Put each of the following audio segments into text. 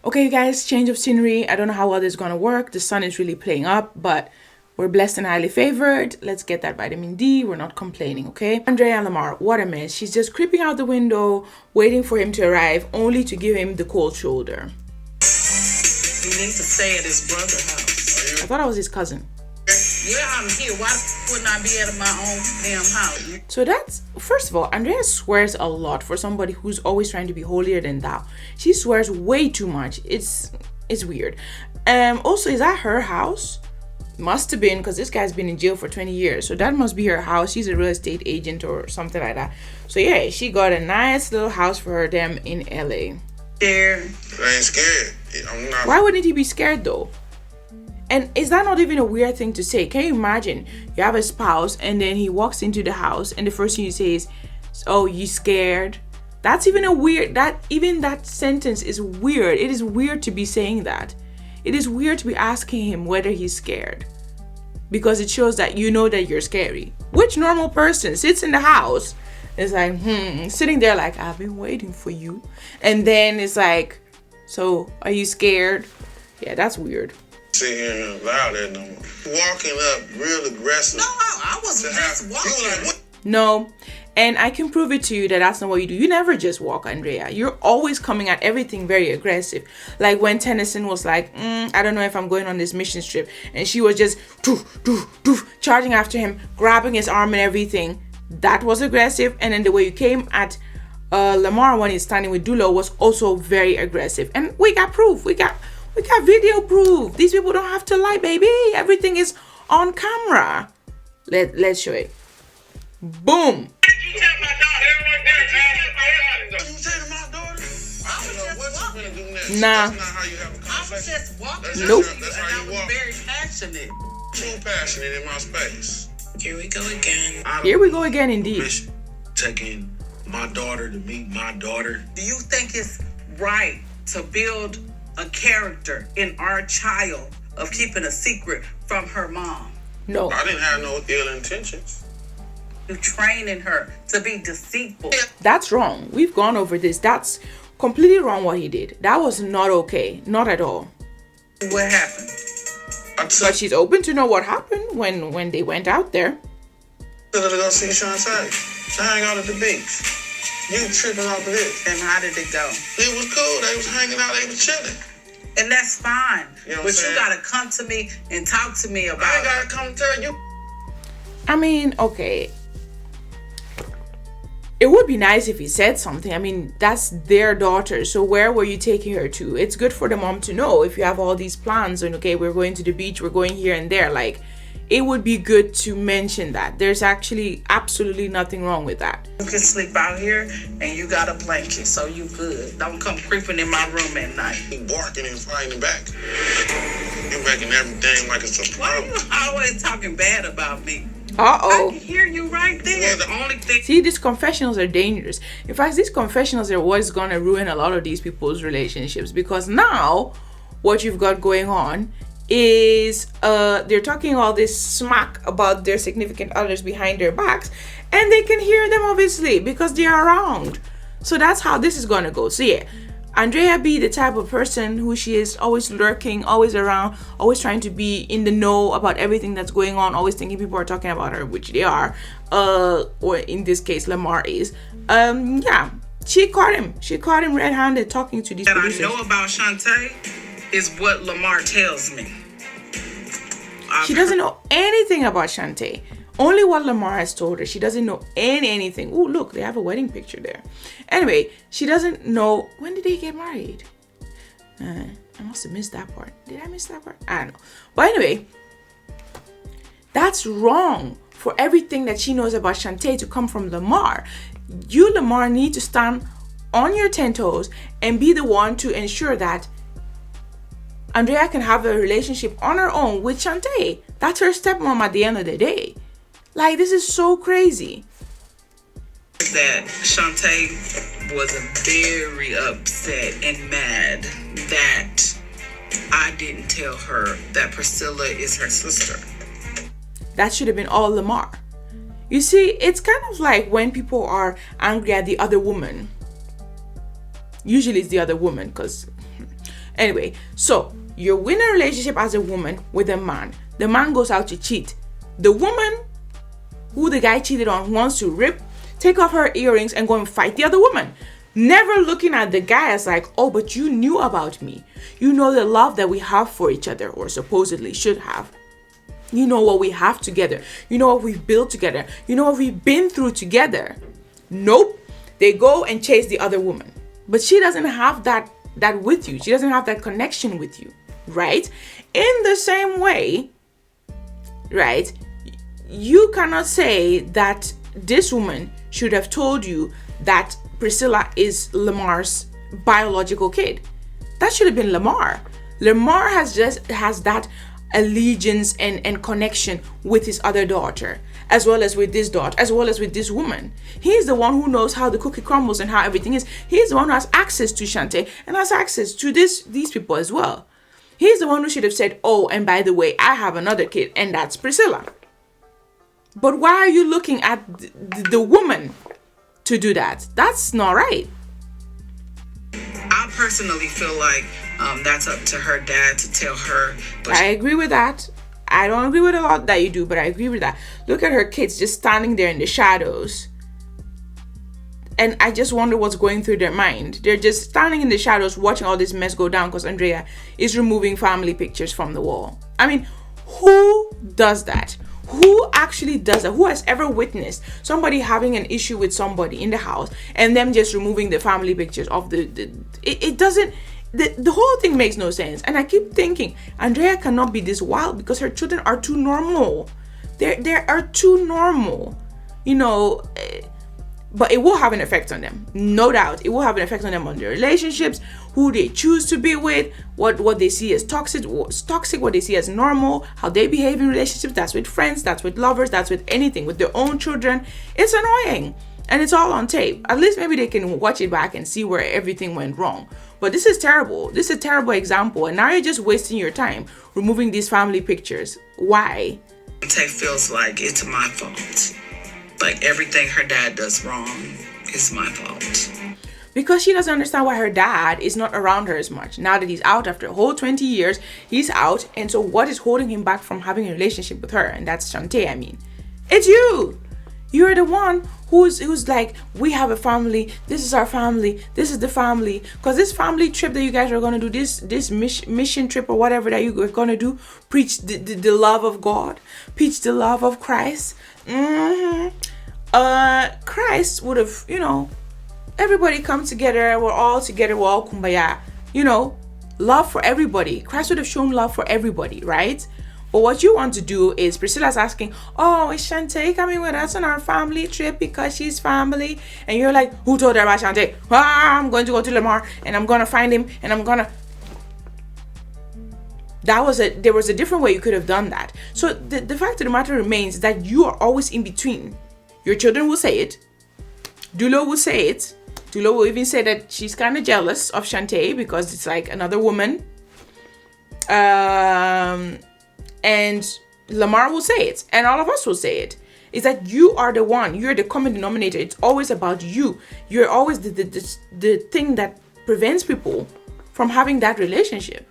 Okay, you guys, change of scenery. I don't know how well this is gonna work. The sun is really playing up, but we're blessed and highly favored. Let's get that vitamin D. We're not complaining, okay? Andrea and Lamar, what a mess. She's just creeping out the window, waiting for him to arrive, only to give him the cold shoulder. You need to stay at his brother's house. I thought I was his cousin. Yeah, I'm here. Why wouldn't I be at my own damn house? So that's, first of all, Andrea swears a lot for somebody who's always trying to be holier than thou. She swears way too much. It's weird. Also, is that her house? Must have been, because this guy's been in jail for 20 years. So that must be her house. She's a real estate agent or something like that. So yeah, she got a nice little house for her damn in LA. Scared? I ain't scared. I'm not. Why wouldn't he be scared though? And is that not even a weird thing to say? Can you imagine you have a spouse and then he walks into the house and the first thing you say is, "Oh, you scared?" That's even that sentence is weird. It is weird to be saying that. It is weird to be asking him whether he's scared, because it shows that you know that you're scary. Which normal person sits in the house is like, sitting there like, "I've been waiting for you," and then it's like, "So are you scared?" Yeah, that's weird. Sit here and allow that no more. Walking up real aggressive. No, I wasn't just walking. Like, No, and I can prove it to you that that's not what you do. You never just walk, Andrea. You're always coming at everything very aggressive. Like when Tennyson was like, I don't know if I'm going on this mission trip, and she was just charging after him, grabbing his arm and everything. That was aggressive. And then the way you came at Lamar when he's standing with Dulo was also very aggressive. And we got proof. We got video proof. These people don't have to lie, baby. Everything is on camera. Let's show it. Boom. you tell my daughter? You say to my daughter? I don't know what you're gonna do next. Nah. That's not how you have a I was conversation. just walking. Nope. That's how And I you was walk. very passionate. Too passionate in my space. Here we go again. Here we go again, indeed. Mission. Taking my daughter to meet my daughter. Do you think it's right to build a character in our child of keeping a secret from her mom? No. I didn't have no ill intentions. You training her to be deceitful. That's wrong. We've gone over this. That's completely wrong what he did. That was not okay. Not at all. What happened? But she's open to know what happened when they went out there. To go see Shantae. She hang out at the beach. You tripping off of this. And how did it go? It was cool. They was hanging out. They was chilling. And that's fine. You know what I'm But you saying? gotta come to me and talk to me I about ain't it. gotta come tell you. I mean, okay. It would be nice if he said something. I mean, that's their daughter. So where were you taking her to? It's good for the mom to know if you have all these plans and okay, we're going to the beach, we're going here and there. Like, it would be good to mention that. There's actually absolutely nothing wrong with that. You can sleep out here and you got a blanket, so you good. Don't come creeping in my room at night. You barking and fighting back. You making everything like it's a Why are problem. you always talking bad about me? Uh-oh. I can hear you right there. The only thing See, these confessionals are dangerous. In fact, these confessionals are what's going to ruin a lot of these people's relationships, because now what you've got going on is they're talking all this smack about their significant others behind their backs, and they can hear them obviously because they are around. So that's how this is going to go. So yeah, Andrea be the type of person who she is, always lurking, always around, always trying to be in the know about everything that's going on, always thinking people are talking about her, which they are, or in this case Lamar is. Yeah, she caught him red-handed talking to these that I producers. know about Shantae is what Lamar tells me. She doesn't know anything about Shantae. Only what Lamar has told her. She doesn't know anything. Oh, look, they have a wedding picture there. Anyway, she doesn't know. When did they get married? I must have missed that part. Did I miss that part? I don't know. But anyway, that's wrong for everything that she knows about Shantae to come from Lamar. You, Lamar, need to stand on your 10 toes and be the one to ensure that Andrea can have a relationship on her own with Shantae. That's her stepmom at the end of the day. Like, this is so crazy. That Shantae was very upset and mad that I didn't tell her that Priscilla is her sister. That should have been all Lamar. You see, it's kind of like when people are angry at the other woman. Usually it's the other woman, because Anyway, so you're in a relationship as a woman with a man. The man goes out to cheat. The woman who the guy cheated on wants to take off her earrings and go and fight the other woman. Never looking at the guy as like, oh, but you knew about me. You know the love that we have for each other, or supposedly should have. You know what we have together. You know what we've built together. You know what we've been through together. Nope. They go and chase the other woman. But she doesn't have that with you. She doesn't have that connection with you, right? In the same way, right, you cannot say that this woman should have told you that Priscilla is Lamar's biological kid. That should have been Lamar. Lamar has that allegiance and connection with his other daughter, as well as with this daughter, as well as with this woman. He's the one who knows how the cookie crumbles and how everything is. He's the one who has access to Shantae and has access to these people as well. He's the one who should have said, oh, and by the way, I have another kid, and that's Priscilla. But why are you looking at the woman to do that? That's not right. I personally feel like that's up to her dad to tell her. But I agree with that. I don't agree with a lot that you do, but I agree with that. Look at her kids just standing there in the shadows. And I just wonder what's going through their mind. They're just standing in the shadows watching all this mess go down because Andrea is removing family pictures from the wall. I mean, who does that? Who actually does that? Who has ever witnessed somebody having an issue with somebody in the house and them just removing the family pictures of it doesn't, the whole thing makes no sense. And I keep thinking, Andrea cannot be this wild because her children are too normal. They are too normal, you know. But it will have an effect on them, no doubt. It will have an effect on them, on their relationships, who they choose to be with, what they see as toxic, what they see as normal, how they behave in relationships. That's with friends, that's with lovers, that's with anything, with their own children. It's annoying, and it's all on tape. At least maybe they can watch it back and see where everything went wrong. But this is terrible. This is a terrible example, and now you're just wasting your time removing these family pictures. Why? Tay feels like it's my fault. Like everything her dad does wrong is my fault. Because she doesn't understand why her dad is not around her as much. Now that he's out after a whole 20 years, he's out. And so what is holding him back from having a relationship with her? And that's Shantae, I mean. It's you. You're the one who's like, we have a family. This is our family. This is the family. Because this family trip that you guys are going to do, this mission trip or whatever that you are going to do, preach the love of God. Preach the love of Christ. Christ would have, everybody come together. We're all together. We're all kumbaya. Love for everybody. Christ would have shown love for everybody, right? But what you want to do is, Priscilla's asking, oh, is Shantae coming with us on our family trip because she's family? And you're like, who told her about Shantae? I'm going to go to Lamar and I'm going to find him and I'm going to... There was a different way you could have done that. So the fact of the matter remains that you are always in between. Your children will say it. Dulo will say it. Dulo will even say that she's kind of jealous of Shantae because it's like another woman. And Lamar will say it. And all of us will say it. Is that you are the one. You're the common denominator. It's always about you. You're always the thing that prevents people from having that relationship.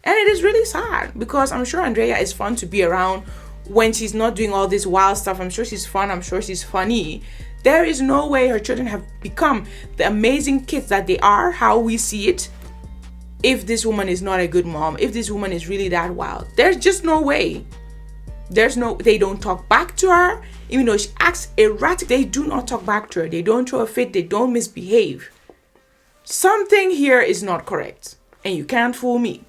And it is really sad because I'm sure Andrea is fun to be around when she's not doing all this wild stuff. I'm sure she's fun. I'm sure she's funny. There is no way her children have become the amazing kids that they are, how we see it, if this woman is not a good mom, if this woman is really that wild. There's just no way. They don't talk back to her. Even though she acts erratic, they do not talk back to her. They don't throw a fit. They don't misbehave. Something here is not correct. And you can't fool me.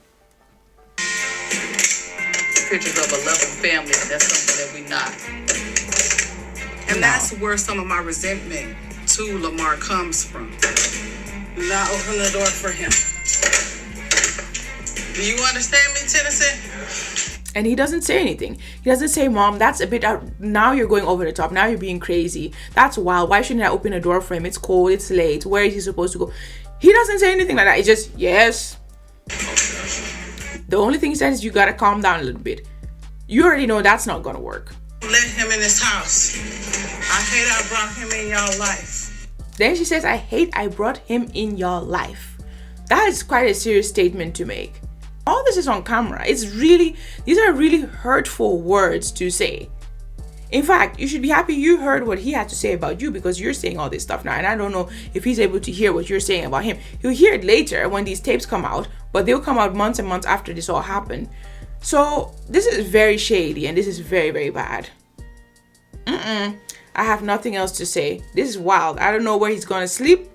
Pictures of a loving family, that's something that we not. And that's where some of my resentment to Lamar comes from. Not open the door for him. Do you understand me, Tennessee? And he doesn't say anything. He doesn't say, Mom, that's a bit out. Now you're going over the top. Now you're being crazy. That's wild. Why shouldn't I open a door for him? It's cold. It's late. Where is he supposed to go? He doesn't say anything like that. It's just, yes. The only thing he says is you gotta calm down a little bit. You already know that's not gonna work. Let him in this house. I hate I brought him in y'all life. Then she says, I hate I brought him in your life. That is quite a serious statement to make. All this is on camera. These are really hurtful words to say. In fact, you should be happy you heard what he had to say about you, because you're saying all this stuff now. And I don't know if he's able to hear what you're saying about him. He'll hear it later when these tapes come out, but they'll come out months and months after this all happened. So this is very shady, and this is very, very bad. I have nothing else to say. This is wild. I don't know where he's gonna sleep,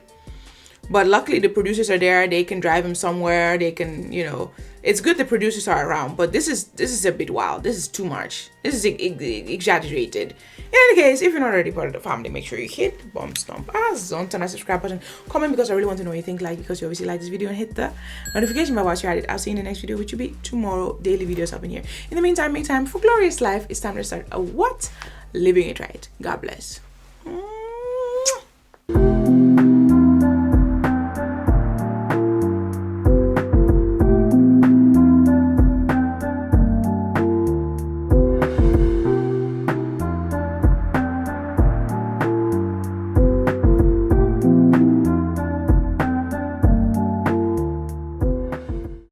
but luckily the producers are there. They can drive him somewhere. They can, it's good the producers are around, but this is a bit wild. This is too much. This is exaggerated. In any case, if you're not already part of the family, make sure you hit the bump stomp as on, turn that subscribe button, comment, because I really want to know what you think, because you obviously like this video, and hit the notification bell once you're at it. I'll see you in the next video, which will be tomorrow. Daily videos up in here. In the meantime, make time for glorious life. It's time to start living it right. God bless.